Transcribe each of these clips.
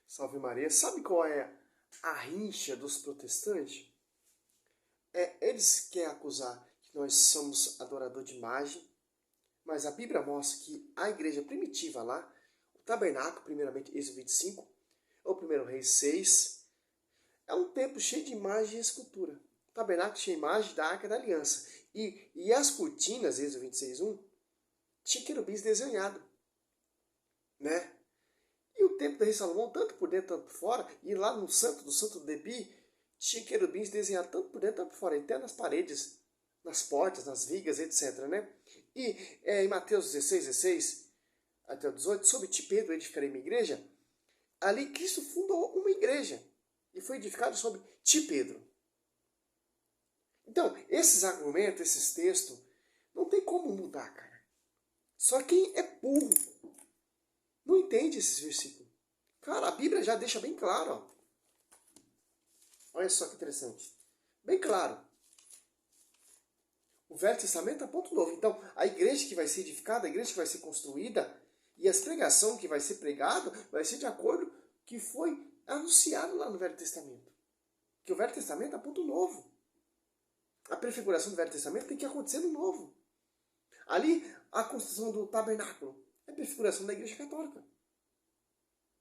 Salve Maria. Sabe qual é a rincha dos protestantes? Eles querem acusar que nós somos adorador de imagem, mas a Bíblia mostra que a igreja primitiva lá, o tabernáculo, primeiramente Êxodo 25, ou 1 Reis 6, é um templo cheio de imagem e escultura. O tabernáculo tinha imagem da Arca da Aliança. E as cortinas, Êxodo 26:1, tinha querubins desenhados, né? E o templo do rei Salomão, tanto por dentro, tanto por fora, e lá no Santo do Santo do Debi, tinha querubins desenhados tanto por dentro, tanto por fora, até nas paredes, nas portas, nas vigas, etc. Né? E em Mateus 16 até o 18, sobre ti, Pedro, edificarei minha igreja, ali Cristo fundou uma igreja, e foi edificado sobre ti, Pedro. Então, esses argumentos, esses textos, não tem como mudar, cara. Só quem é burro não entende esses versículos. Cara, a Bíblia já deixa bem claro, ó. Olha só que interessante. Bem claro. O Velho Testamento é ponto novo. Então, a igreja que vai ser edificada, a igreja que vai ser construída, e as pregações que vai ser pregado, vai ser de acordo com o que foi anunciado lá no Velho Testamento. Que o Velho Testamento é ponto novo. A prefiguração do Velho Testamento tem que acontecer no Novo. Ali, a construção do tabernáculo é a prefiguração da igreja católica.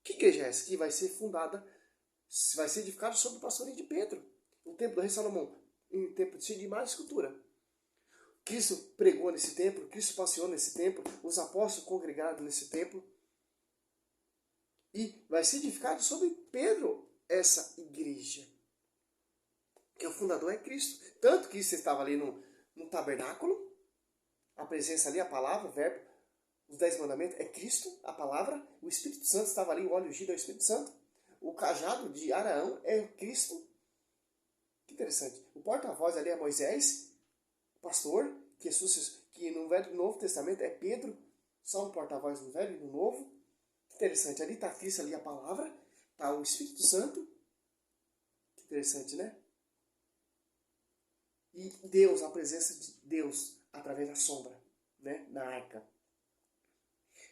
Que igreja é essa que vai ser fundada, vai ser edificada sobre o pastoreio de Pedro? O templo do rei Salomão, um templo cheio de imagem e escultura. Cristo pregou nesse templo, Cristo passeou nesse templo, os apóstolos congregaram nesse templo. E vai ser edificado sobre Pedro essa igreja. Que o fundador é Cristo. Tanto que Cristo estava ali no tabernáculo, a presença ali, a palavra, o verbo, os 10 mandamentos, é Cristo, a palavra. O Espírito Santo estava ali, o óleo ungido é o Espírito Santo. O cajado de Araão é Cristo. Que interessante. O porta-voz ali é Moisés, pastor, que no Velho e Novo Testamento é Pedro, só um porta-voz no Velho e no Novo. Que interessante. Ali está Cristo, ali a palavra, está o Espírito Santo. Que interessante, né? E Deus, a presença de Deus através da sombra, né? Na arca.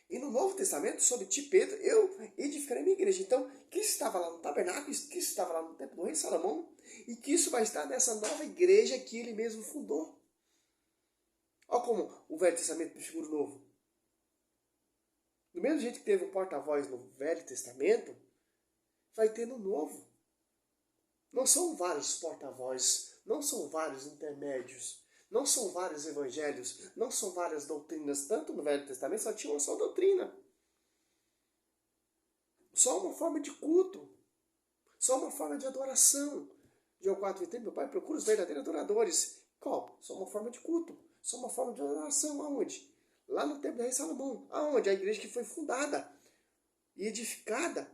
E no Novo Testamento, sobre ti, Pedro, eu edificarei minha igreja. Então, Cristo estava lá no tabernáculo, Cristo estava lá no templo do rei Salomão, e Cristo vai estar nessa nova igreja que ele mesmo fundou. Olha como o Velho Testamento prefigura o Novo. Do mesmo jeito que teve um porta-voz no Velho Testamento, vai ter no Novo. Não são vários porta-vozes, não são vários intermédios, não são vários evangelhos, não são várias doutrinas. Tanto no Velho Testamento só tinha uma só doutrina. Só uma forma de culto. Só uma forma de adoração. João 4:30, meu pai procura os verdadeiros adoradores. Qual? Só uma forma de culto. Só uma forma de adoração. Aonde? Lá no templo do rei Salomão. Aonde? A igreja que foi fundada e edificada.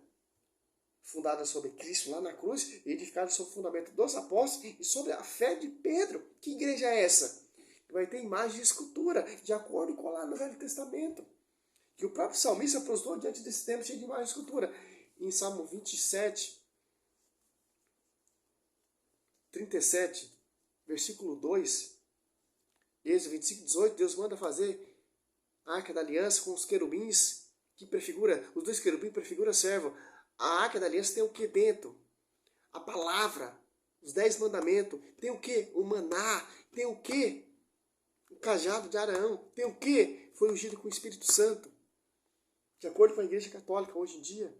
Fundada sobre Cristo lá na cruz, e edificada sobre o fundamento dos apóstolos e sobre a fé de Pedro. Que igreja é essa? Que vai ter imagem e escultura, de acordo com lá no Velho Testamento. Que o próprio salmista prostrou diante desse templo cheio de imagem e escultura. Em Salmo 27, 37, versículo 2, Êxodo 25:18, Deus manda fazer a Arca da Aliança com os querubins, que prefigura, os 2 querubins prefiguram servo. A Arca da Aliança tem o que dentro? A palavra, os 10 mandamentos. Tem o que? O maná. Tem o que? O cajado de Araão. Tem o que? Foi ungido com o Espírito Santo. De acordo com a Igreja Católica hoje em dia.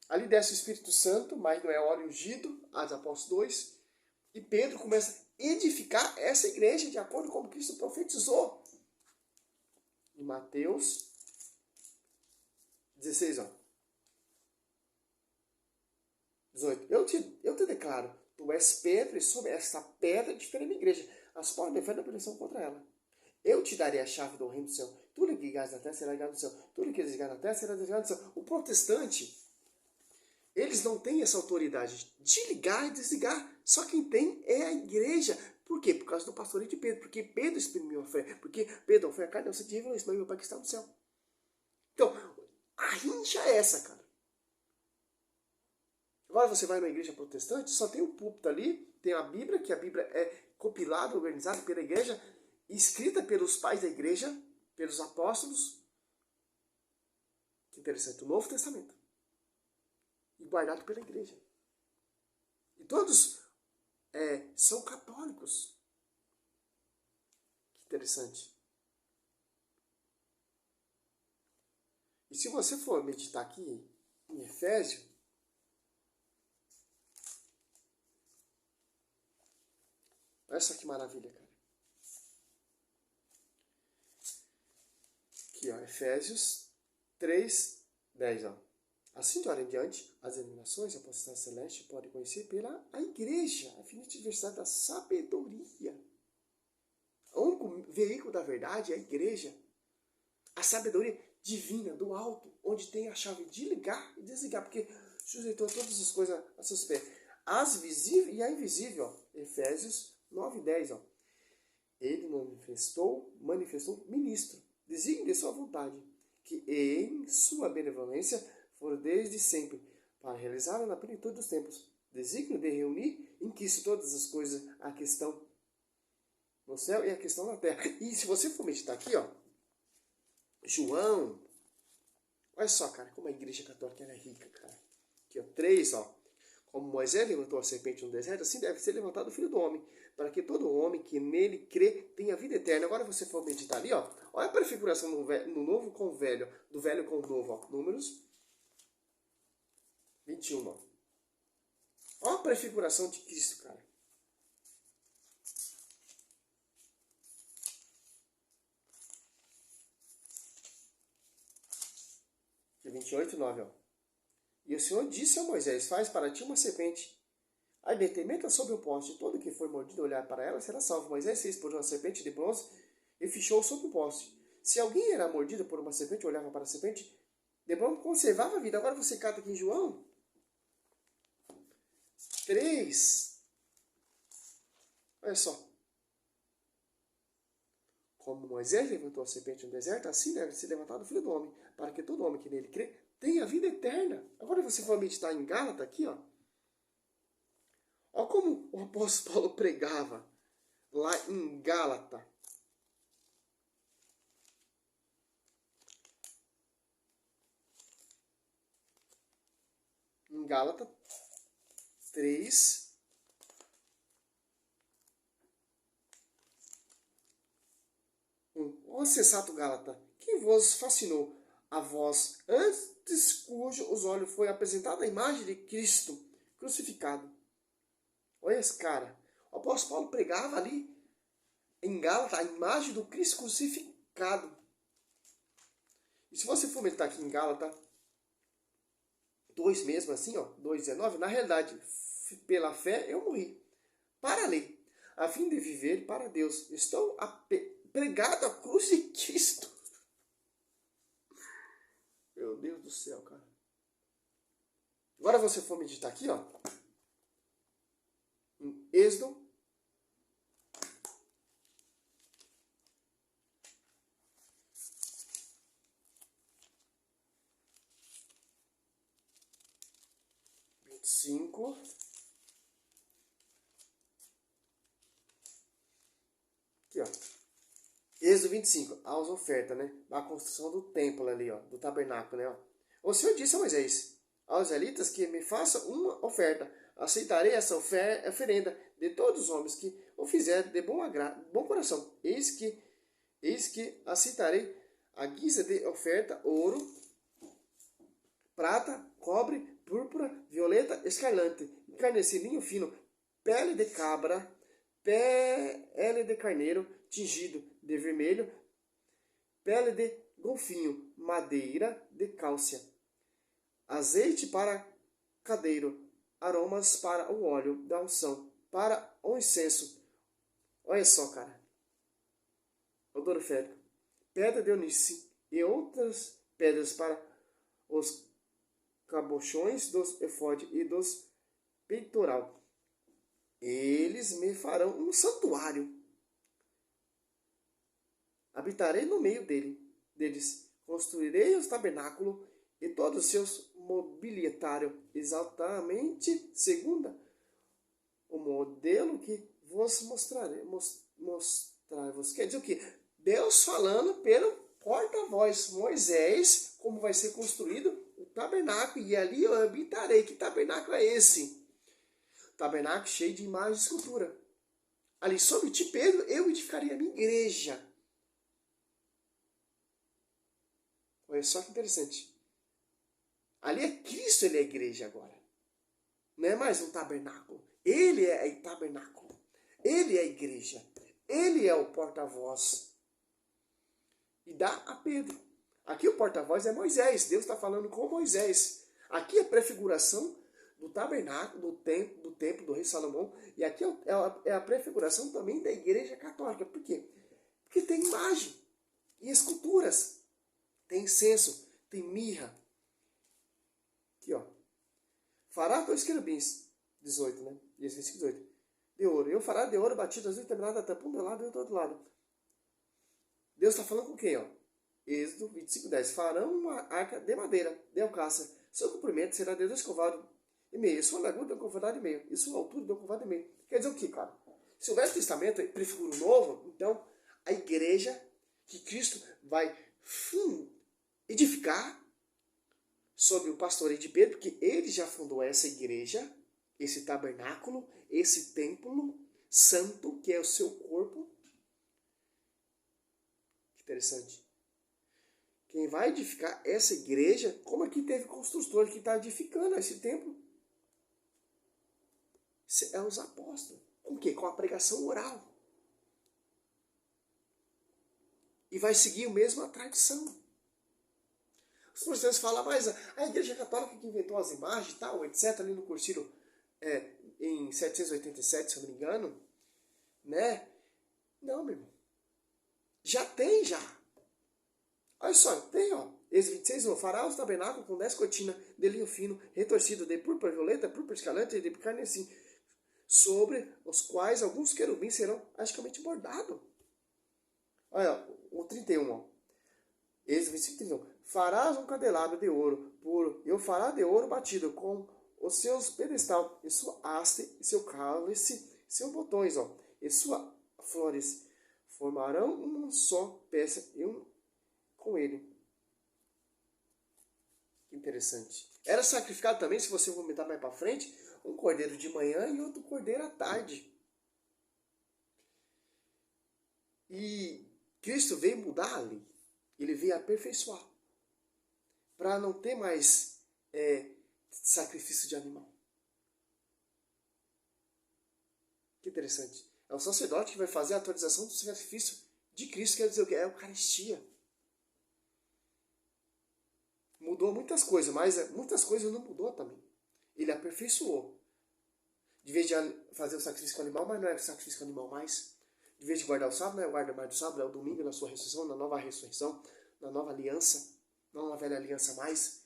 Ali desce o Espírito Santo, mas não é óleo ungido, Atos Apóstolos 2. E Pedro começa a edificar essa igreja de acordo com o que Cristo profetizou. Em Mateus 16, ó. 18. Eu te declaro, tu és Pedro, e sobre esta pedra edificarei minha igreja. As portas do inferno não prevalecerão contra ela. Eu te darei a chave do reino do céu. Tudo que ligares na terra será ligado no céu. Tudo que desligares na terra será desligado no céu. O protestante, eles não têm essa autoridade de ligar e desligar. Só quem tem é a igreja. Por quê? Por causa do pastoreio de Pedro. Porque Pedro exprimiu a fé. Porque Pedro foi a carne, você te revelou isso, mas meu pai que está no céu. Então, a rincha é essa, cara. Agora você vai numa igreja protestante, só tem o púlpito ali, tem a Bíblia, que a Bíblia é compilada, organizada pela igreja, escrita pelos pais da igreja, pelos apóstolos. Que interessante, o Novo Testamento. guardado pela igreja. E todos são católicos. Que interessante. E se você for meditar aqui em Efésios, olha só que maravilha, cara. Aqui, ó, Efésios 3, 10, ó. Assim de hora em diante, as denominações e a potestade celeste podem conhecer pela a igreja, a infinita diversidade da sabedoria. O único veículo da verdade é a igreja. A sabedoria divina, do alto, onde tem a chave de ligar e desligar, porque sujeitou todas as coisas a seus pés. As visíveis e a invisível, ó. Efésios 9, 10, ó. Ele manifestou ministro, desígnio de sua vontade, que em sua benevolência for desde sempre, para realizar na plenitude dos tempos, desígnio de reunir em Cristo todas as coisas, a questão no céu e a questão na terra. E se você for meditar aqui, ó, João, olha só, cara, como a igreja católica é rica, cara. Aqui, ó, 3, ó. Como Moisés levantou a serpente no deserto, assim deve ser levantado o Filho do Homem, para que todo homem que nele crê tenha vida eterna. Agora você for meditar ali, ó, olha a prefiguração no novo com o velho, do velho com o novo, ó. Números 21, ó. Olha a prefiguração de Cristo, cara. Aqui, 28, 9, ó. E o Senhor disse a Moisés, faz para ti uma serpente. Aí meta sobre o poste, todo que for mordido olhar para ela será salvo. Moisés fez por uma serpente de bronze e fichou sobre o poste. Se alguém era mordido por uma serpente, olhava para a serpente, de bronze conservava a vida. Agora você cata aqui em João 3. Olha só. Como Moisés levantou a serpente no deserto, assim deve ser levantado o Filho do Homem, para que todo homem que nele crê tenha vida eterna. Agora você vai meditar em Gálatas aqui, ó. Olha como o apóstolo Paulo pregava lá em Gálatas. Em Gálatas 3. Ó sensato Gálata, quem vos fascinou? A vós, antes cujo os olhos foi apresentada a imagem de Cristo crucificado. Olha esse cara. O apóstolo Paulo pregava ali em Gálatas a imagem do Cristo crucificado. E se você for meditar aqui em Gálatas 2 mesmo assim, ó, 2,19, na realidade, pela fé eu morri para a lei, a fim de viver para Deus. Estou pregado à cruz de Cristo. Meu Deus do céu, cara. Agora você for meditar aqui, ó, em Êxodo 25. Aqui, ó. Êxodo 25, as ofertas, né? Da construção do templo ali, ó, do tabernáculo, né? Ó. O Senhor disse a Moisés, aos israelitas, que me faça uma oferta. Aceitarei essa oferenda de todos os homens que o fizerem de bom coração. Eis que aceitarei a guisa de oferta, ouro, prata, cobre, púrpura, violeta, escarlate, encarnecido, linho fino, pele de cabra, pele de carneiro, tingido de vermelho, pele de golfinho, madeira de cálcia, azeite para cadeiro, aromas para o óleo da unção, para o incenso. Olha só, cara. Odoroférico. Pedra de oníce e outras pedras para os cabochões dos efode e dos peitoral. Eles me farão um santuário. Habitarei no meio deles. Construirei os tabernáculos e todos os seus mobiliários, exatamente segundo o modelo que vos mostrar-vos. Quer dizer o quê? Deus falando pelo porta-voz Moisés, como vai ser construído o tabernáculo, e ali eu habitarei. Que tabernáculo é esse? Tabernáculo cheio de imagens e escultura. Ali sobre ti, Pedro, eu edificarei a minha igreja. Olha só que interessante. Ali é Cristo, ele é a igreja agora. Não é mais um tabernáculo. Ele é o tabernáculo. Ele é a igreja. Ele é o porta-voz. E dá a Pedro. Aqui o porta-voz é Moisés. Deus está falando com Moisés. Aqui é a prefiguração do tabernáculo, do templo do rei Salomão. E aqui é a prefiguração também da igreja católica. Por quê? Porque tem imagem e esculturas. Tem incenso, tem mirra. Aqui, ó. Fará 2 querubins. 18, né? E esse versículo 18. De ouro. Eu fará de ouro batido, azul, terminado, tampa um do lado e do outro lado. Deus está falando com quem, ó? Êxodo 25:10. Farão uma arca de madeira, de alcácer. Seu comprimento será de 2 côvados e meio. Sua largura de 1 côvado e meio. E sua altura de 1 côvado e meio. Quer dizer o que, cara? Se o Velho Testamento prefigura o Novo, então a igreja que Cristo vai edificar sob o pastoreio de Pedro, porque ele já fundou essa igreja, esse tabernáculo, esse templo santo, que é o seu corpo. Que interessante. Quem vai edificar essa igreja, como aqui teve construtor que está edificando esse templo? É os apóstolos. Com o quê? Com a pregação oral. E vai seguir mesmo a tradição. Os protestantes falam, mas a igreja católica que inventou as imagens e tal, etc., ali no Concílio em 787, se eu não me engano, né? Não, meu irmão. Já tem, já. Olha só, tem, ó. Êxodo 26, fará os tabernáculos com 10 cortinas de linho fino, retorcido de púrpura violeta, púrpura escarlate e de carmesim, sobre os quais alguns querubins serão magicamente bordados. Olha, o 31, ó. Êxodo 25, 31. Farás um candelabro de ouro puro, e o fará de ouro batido, com os seus pedestal, e sua haste, e seu cálice, seus botões, ó, e suas flores. Formarão uma só peça e com ele. Que interessante. Era sacrificado também, se você comentar mais para frente, um cordeiro de manhã e outro cordeiro à tarde. E Cristo veio mudar a lei. Ele veio aperfeiçoar. Para não ter mais sacrifício de animal. Que interessante. É o sacerdote que vai fazer a atualização do sacrifício de Cristo, quer dizer o que? É a Eucaristia. Mudou muitas coisas, mas muitas coisas não mudou também. Ele aperfeiçoou. De vez de fazer o sacrifício com o animal, mas não é sacrifício com o animal mais. De vez de guardar o sábado, não é guardar mais do sábado, é o domingo na sua ressurreição, na nova ressurreição, na nova aliança, não na velha aliança mais.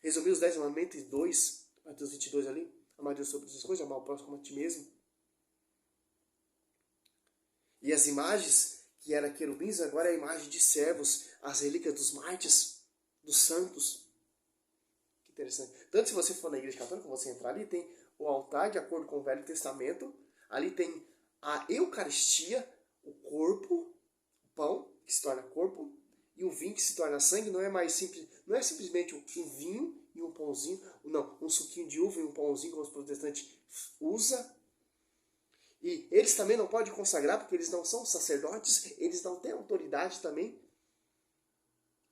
Resumir os 10 mandamentos em 2, Mateus 22 ali. Amar Deus sobre todas as coisas, amar o próximo como a ti mesmo. E as imagens, que eram querubins, agora é a imagem de servos, as relíquias dos mártires, dos santos. Que interessante. Tanto se você for na igreja católica, você entrar ali, tem o altar de acordo com o Velho Testamento. Ali tem a Eucaristia, o corpo, o pão, que se torna corpo, e o vinho que se torna sangue. Não é mais simples, não é simplesmente um vinho e um pãozinho, não, um suquinho de uva e um pãozinho, como os protestantes usam. E eles também não podem consagrar, porque eles não são sacerdotes, eles não têm autoridade também.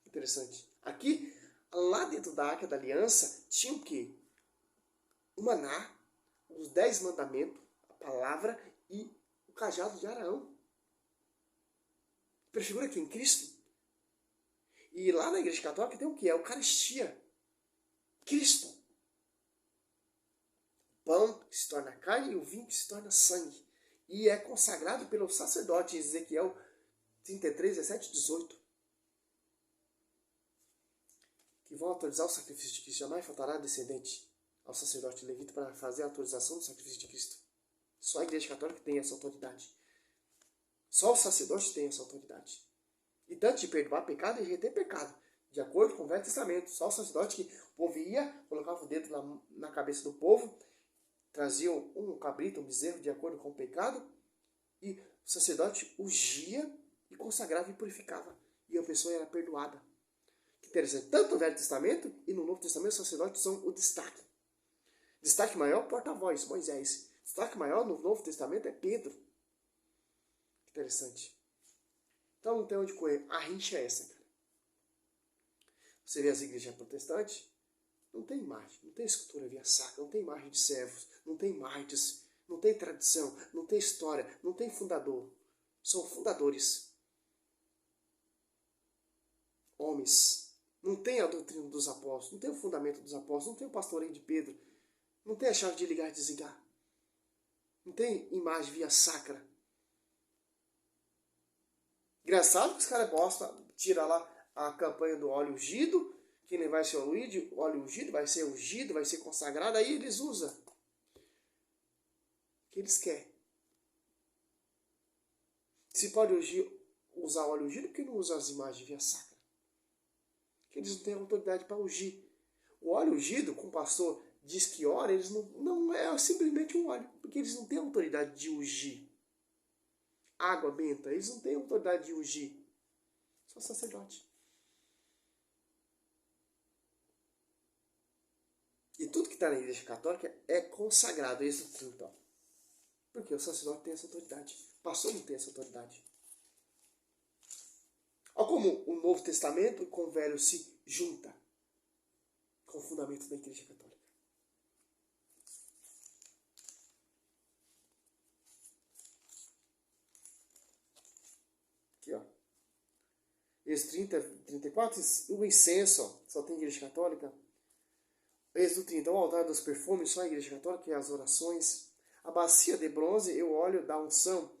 Interessante. Aqui, lá dentro da Arca da Aliança, tinha o quê? O maná, os 10 mandamentos, a palavra e o cajado de Araão. Prefigura aqui em Cristo. E lá na Igreja Católica tem o que? É a Eucaristia. Cristo. O pão que se torna carne e o vinho que se torna sangue. E é consagrado pelo sacerdote, em Ezequiel 33, 17 e 18. Que vão autorizar o sacrifício de Cristo. Jamais faltará descendente ao sacerdote levita para fazer a autorização do sacrifício de Cristo. Só a Igreja Católica tem essa autoridade. Só o sacerdote tem essa autoridade. E tanto de perdoar pecado e reter pecado. De acordo com o Velho Testamento. Só o sacerdote que o povo ia, colocava o dedo na cabeça do povo, trazia um cabrito, um bezerro de acordo com o pecado, e o sacerdote ungia e consagrava e purificava. E a pessoa era perdoada. Que Interessante. Tanto no Velho Testamento e no Novo Testamento, os sacerdotes são o destaque. Destaque maior, porta-voz, Moisés. Destaque maior no Novo Testamento é Pedro. Interessante. Então não tem onde correr. A rincha é essa, cara. Você vê as igrejas protestantes, não tem imagem, não tem escultura via sacra, não tem imagem de servos, não tem mártires, não tem tradição, não tem história, não tem fundador. São fundadores. Homens. Não tem a doutrina dos apóstolos, não tem o fundamento dos apóstolos, não tem o pastoreio de Pedro, não tem a chave de ligar e desligar. Não tem imagem via sacra. Engraçado que os caras gostam, tira lá a campanha do óleo ungido, que nem vai ser óleo ungido, vai ser consagrado, aí eles usam o que eles querem. Se pode usar óleo ungido, por que não usa as imagens via sacra? Porque eles não têm autoridade para ungir. O óleo ungido, com o pastor diz que ora, eles não é simplesmente um óleo, porque eles não têm autoridade de ungir. Água benta, eles não têm autoridade de ungir. Só sacerdote. E tudo que está na igreja católica é consagrado, Êxodo 30. Porque o sacerdote tem essa autoridade. O pastor não tem essa autoridade. Olha como o Novo Testamento com o Velho se junta com o fundamento da igreja católica. Aqui, ó. Êxodo 30, 34, o incenso, ó, só tem igreja católica. Êxodo 30, o altar dos perfumes, só a igreja católica, e as orações. A bacia de bronze e o óleo da unção.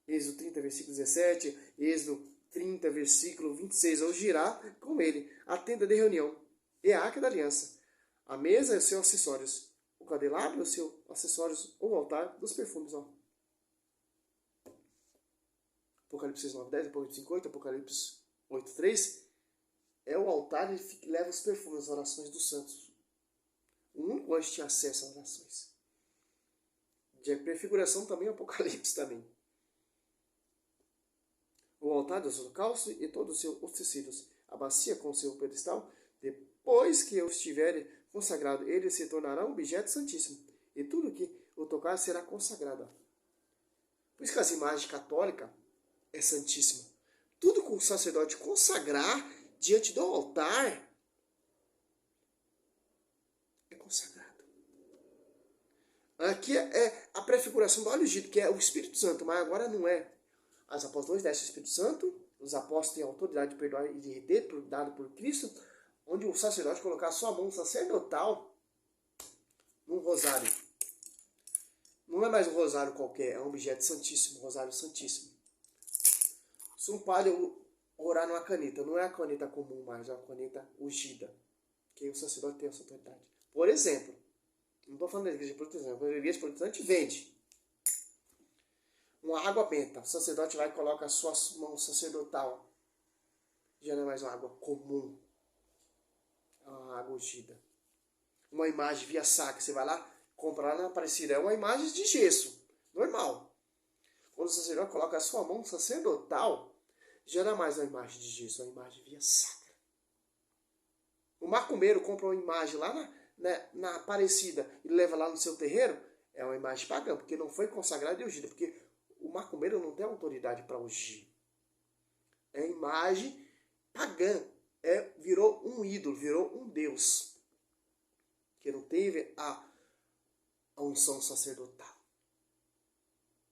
Êxodo 30, versículo 17. Êxodo 30, versículo 26. Ao girar com ele a tenda de reunião e a arca da aliança. A mesa e os seus acessórios. O candelabro e os seus acessórios. O altar dos perfumes. Ó. Apocalipse 9, 10, Apocalipse 5, 8, Apocalipse 8, 3. É o altar que leva os perfumes, as orações dos santos. O único anjo tinha acesso às orações. De prefiguração também, Apocalipse também. O altar dos holocaustos e todos os seus utensílios. A bacia com seu pedestal. Depois que eu estiver consagrado, ele se tornará um objeto santíssimo. E tudo que o tocar será consagrado. Por isso que as imagens católicas é santíssima. Tudo que o sacerdote consagrar diante do altar é consagrado. Aqui é a prefiguração do óleo ungido, que é o Espírito Santo, mas agora não é. As apóstolos descem o Espírito Santo, os apóstolos têm a autoridade de perdoar e de reter, dado por Cristo, onde o sacerdote colocar a sua mão sacerdotal num rosário. Não é mais um rosário qualquer, é um objeto santíssimo, um rosário santíssimo. Se um padre orar numa caneta, não é a caneta comum mais, é uma caneta ungida, que o sacerdote tem essa autoridade. Por exemplo, não estou falando da igreja protestante, a igreja protestante vende uma água benta. O sacerdote vai e coloca a sua mão sacerdotal. Já não é mais uma água comum. É uma água ungida. Uma imagem via sacra. Você vai lá, compra lá na Aparecida. É uma imagem de gesso. Normal. Quando o sacerdote coloca a sua mão sacerdotal, já não é mais uma imagem de gesso. É uma imagem via sacra. O macumbeiro compra uma imagem lá na Aparecida e leva lá no seu terreiro. É uma imagem pagã, porque não foi consagrada e ungida. Porque o macumbeiro não tem autoridade para ungir. É imagem pagã. Virou um ídolo, virou um deus. Que não teve a unção sacerdotal.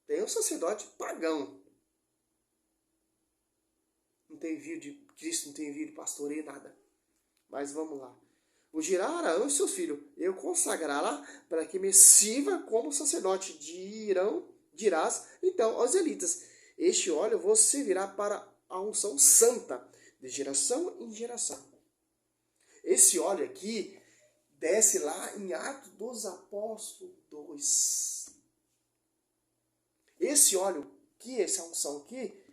Tem um sacerdote pagão. Não tem envio de Cristo, não tem envio de pastoreio, nada. Mas vamos lá. O girar Arão e seus filhos, eu consagrá-la para que me sirva como sacerdote. Dirás então aos elitas: este óleo vos servirá para a unção santa, de geração em geração. Esse óleo aqui desce lá em Atos dos Apóstolos 2. Esse óleo aqui, essa unção aqui,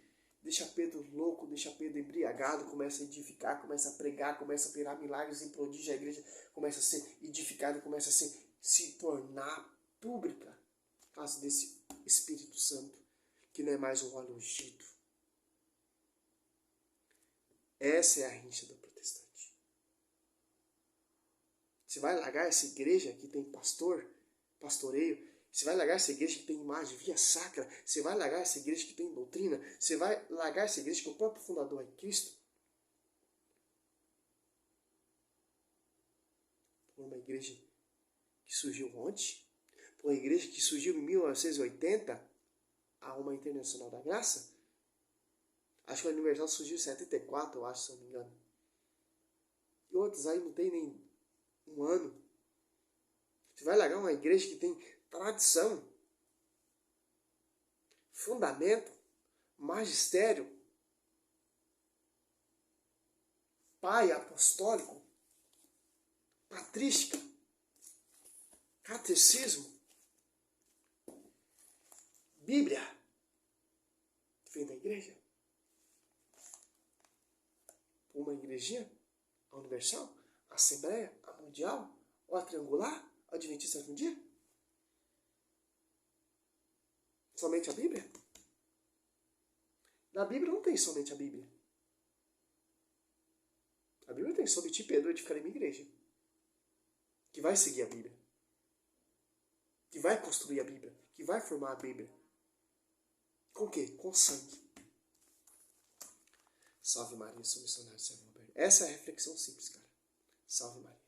deixa Pedro louco, deixa Pedro embriagado, começa a edificar, começa a pregar, começa a operar milagres e prodígios. A igreja começa a ser edificada, começa a se tornar pública por causa desse Espírito Santo, que não é mais um óleo ungido. Essa é a rincha do protestante. Você vai largar essa igreja que tem pastoreio? Você vai largar essa igreja que tem imagem, via sacra? Você vai largar essa igreja que tem doutrina? Você vai largar essa igreja que o próprio fundador é Cristo? Por uma igreja que surgiu ontem? Por uma igreja que surgiu em 1980? A uma Internacional da Graça? Acho que a Universal surgiu em 74, eu acho, se eu não me engano. E outros aí não tem nem um ano. Você vai largar uma igreja que tem tradição, fundamento, magistério, pai apostólico, patrística, catecismo, Bíblia, que vem da igreja. Uma igrejinha, a universal, a assembleia, a mundial, ou a triangular, a adventista de um dia? Somente a Bíblia? Na Bíblia não tem somente a Bíblia. A Bíblia tem sobre ti, Pedro, edificarei minha igreja. Que vai seguir a Bíblia. Que vai construir a Bíblia. Que vai formar a Bíblia. Com o quê? Com sangue. Salve Maria, sou missionário, servo aberto. Essa é a reflexão simples, cara. Salve Maria.